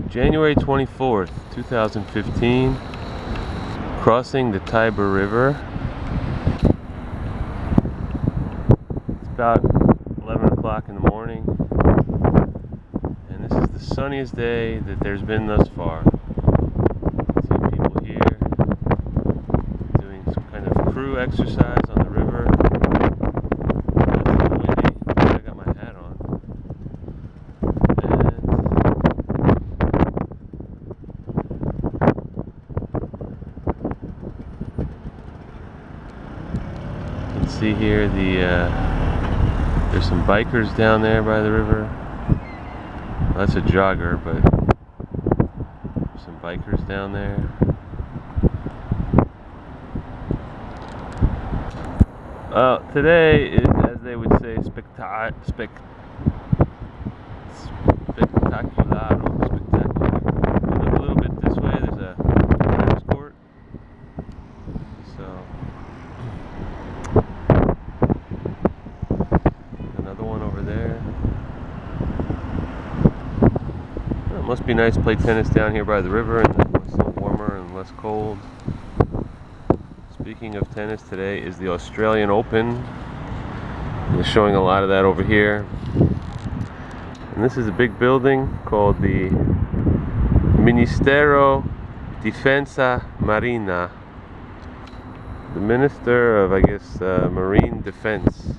January 24th, 2015, crossing the Tiber River. It's about 11 o'clock in the morning, and this is the sunniest day that there's been thus far. See people here doing some kind of crew exercise on the river. I got my hat on. See here, there's some bikers down there by the river. Well, that's a jogger, but there's some bikers down there. Today is, as they would say, spectacular. If you look a little bit this way, there's a tennis court. So another one over there. Well, it must be nice to play tennis down here by the river, and it's a little warmer and less cold. Speaking of tennis, today is the Australian Open. They're showing a lot of that over here. And this is a big building called the Ministero Difesa Marina. The Minister of, I guess, Marine Defense.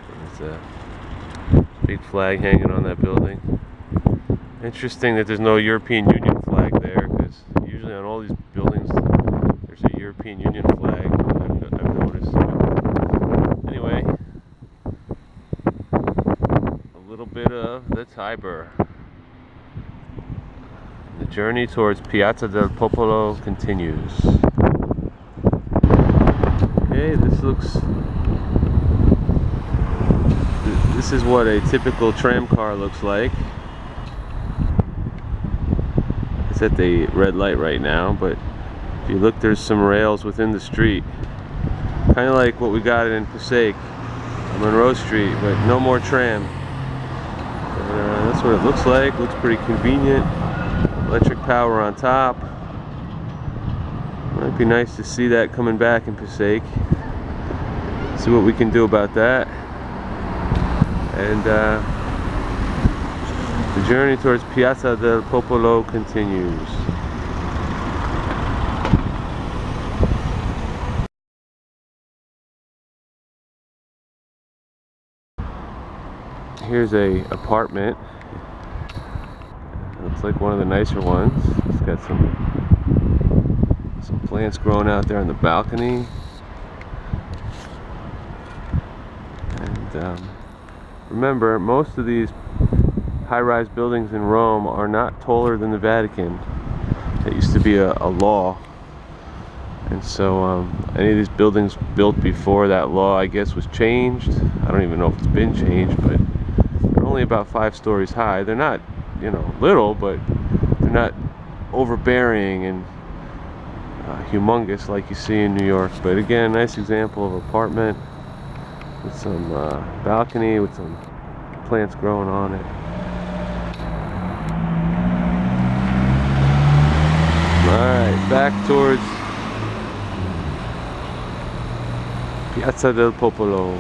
There's a big flag hanging on that building. Interesting that there's no European Union flag there, because usually on all these buildings there's a European Union flag. I've noticed. But anyway, a little bit of the Tiber. The journey towards Piazza del Popolo continues. Okay, this is what a typical tram car looks like. It's at the red light right now, but if you look, there's some rails within the street. Kind of like what we got in Passaic on Monroe Street, but no more tram. But, that's what it looks like. Looks pretty convenient. Electric power on top. Might be nice to see that coming back in Passaic. See what we can do about that. And the journey towards Piazza del Popolo continues. Here's a apartment. Looks like one of the nicer ones. It's got some plants growing out there on the balcony. And remember, most of these high-rise buildings in Rome are not taller than the Vatican. That used to be a law. And so any of these buildings built before that law, I guess, was changed. I don't even know if it's been changed, but they're only about 5 stories high. They're not, little, but they're not overbearing and humongous like you see in New York. But again, nice example of apartment with some balcony with some plants growing on it. Alright, back towards Piazza del Popolo.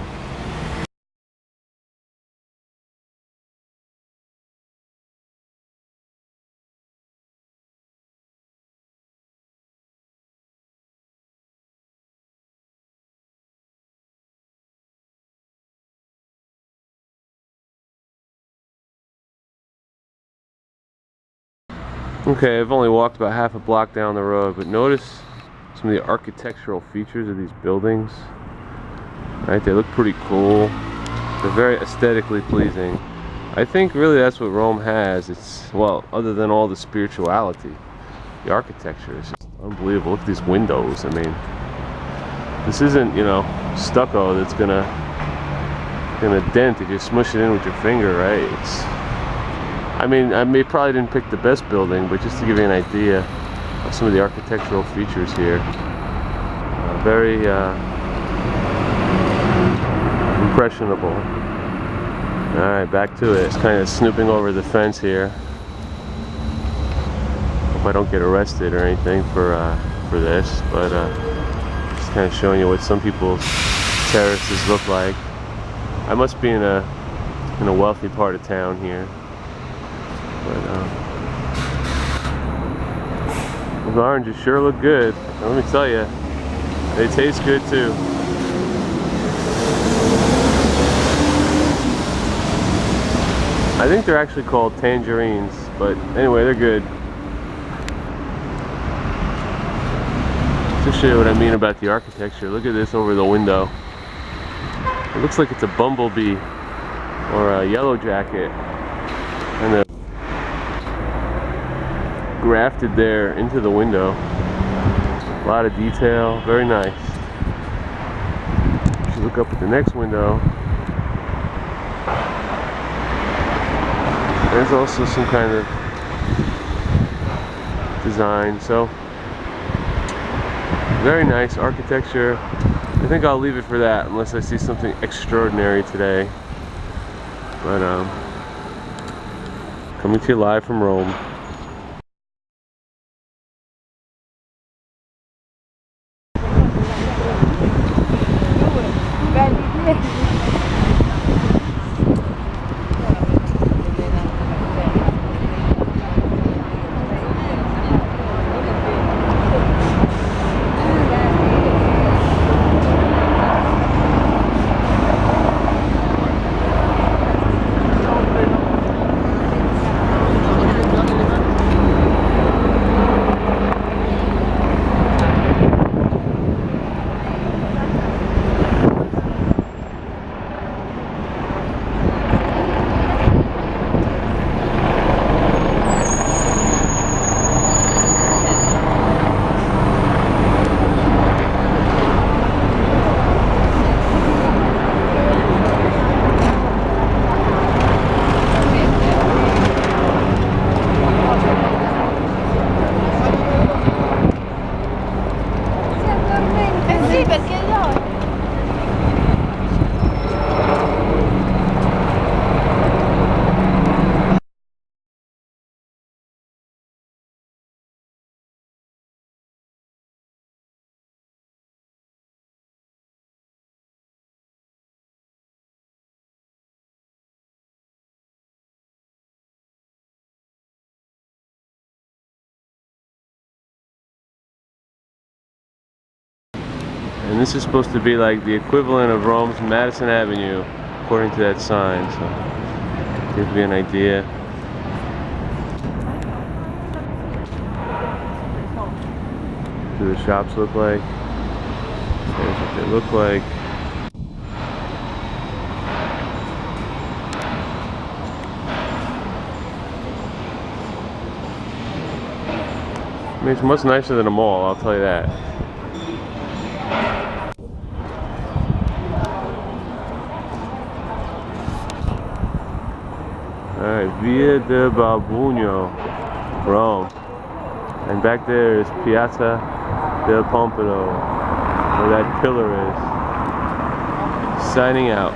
Okay, I've only walked about half a block down the road, but notice some of the architectural features of these buildings. Right, they look pretty cool. They're very aesthetically pleasing. I think really that's what Rome has. It's, well, other than all the spirituality, the architecture is just unbelievable. Look at these windows. I mean, this isn't, stucco that's gonna dent if you smush it in with your finger, right? It's, I probably didn't pick the best building, but just to give you an idea of some of the architectural features here. Very impressionable. Alright, back to it. Just kind of snooping over the fence here. Hope I don't get arrested or anything for this, but just kind of showing you what some people's terraces look like. I must be in a wealthy part of town here, but those oranges sure look good. Let me tell you, they taste good too. I think they're actually called tangerines, but anyway, they're good. To show you what I mean about the architecture, look at this over the window. It looks like it's a bumblebee or a yellow jacket, and a grafted there into the window. A lot of detail, very nice. If you look up at the next window, there's also some kind of design. So very nice architecture. I think I'll leave it for that unless I see something extraordinary today. But coming to you live from Rome. And this is supposed to be like the equivalent of Rome's Madison Avenue, according to that sign, so gives me an idea. What do the shops look like? There's what they look like. I mean, it's much nicer than a mall, I'll tell you that. Alright, Via del Babugno, Rome. And back there is Piazza del Popolo, where that pillar is. Signing out.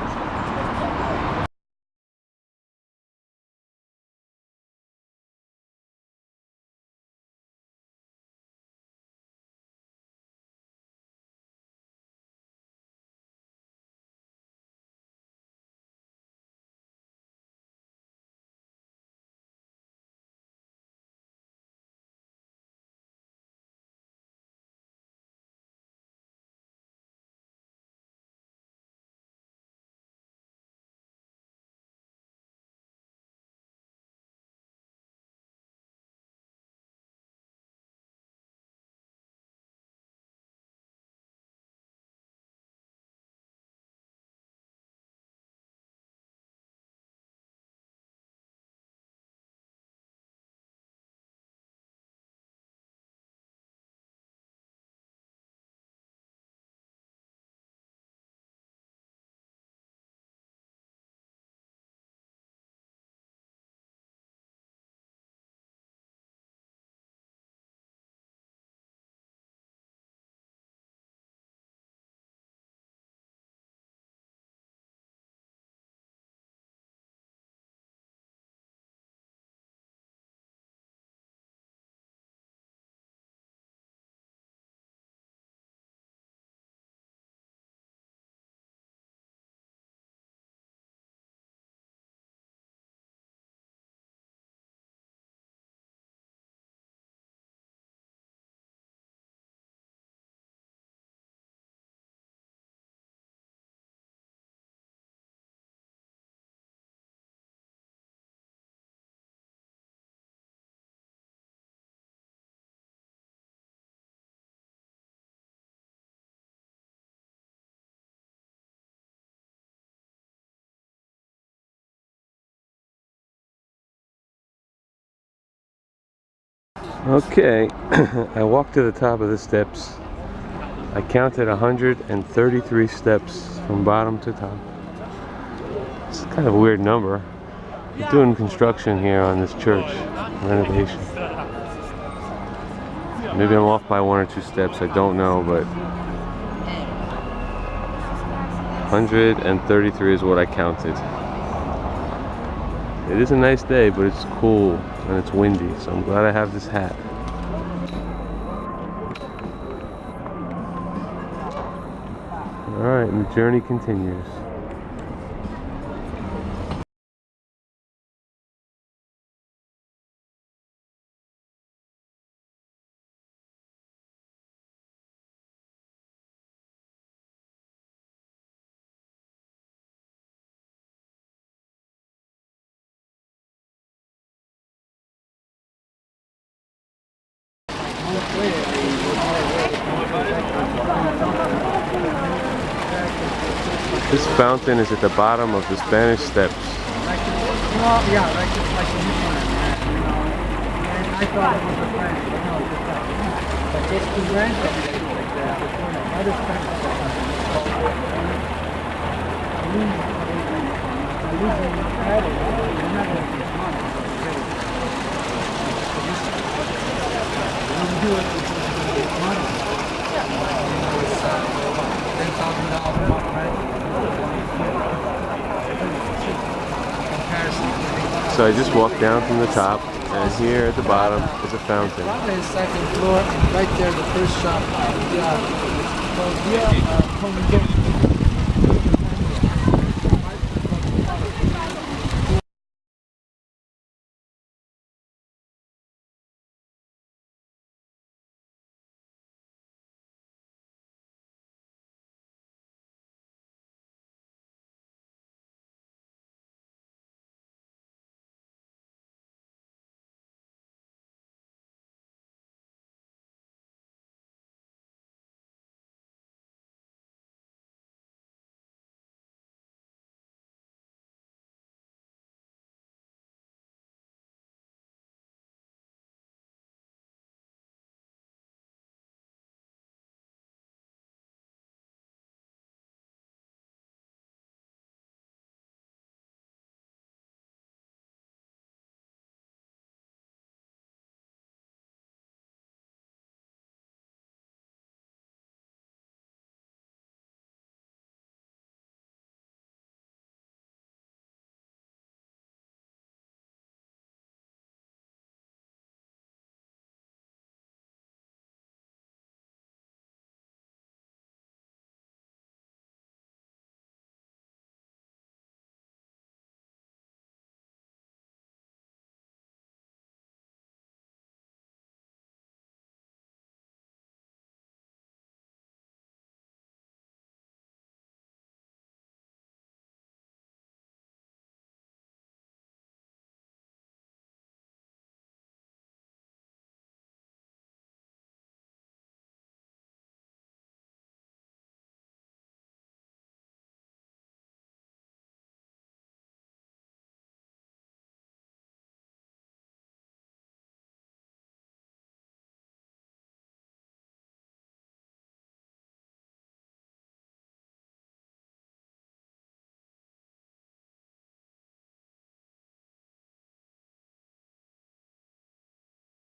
Okay, I walked to the top of the steps. I counted 133 steps from bottom to top. It's kind of a weird number. They're doing construction here on this church, renovation. Maybe I'm off by 1 or 2 steps, I don't know, but 133 is what I counted. It is a nice day, but it's cool and it's windy, so I'm glad I have this hat. Alright, and the journey continues. This fountain is at the bottom of the Spanish Steps. Well, yeah, like this one, and I thought it was a French, but no, it's a French. But it's the French like that. Other French So I just walked down from the top, and here at the bottom is a fountain. Probably the second floor, and right there the first shop. Yeah.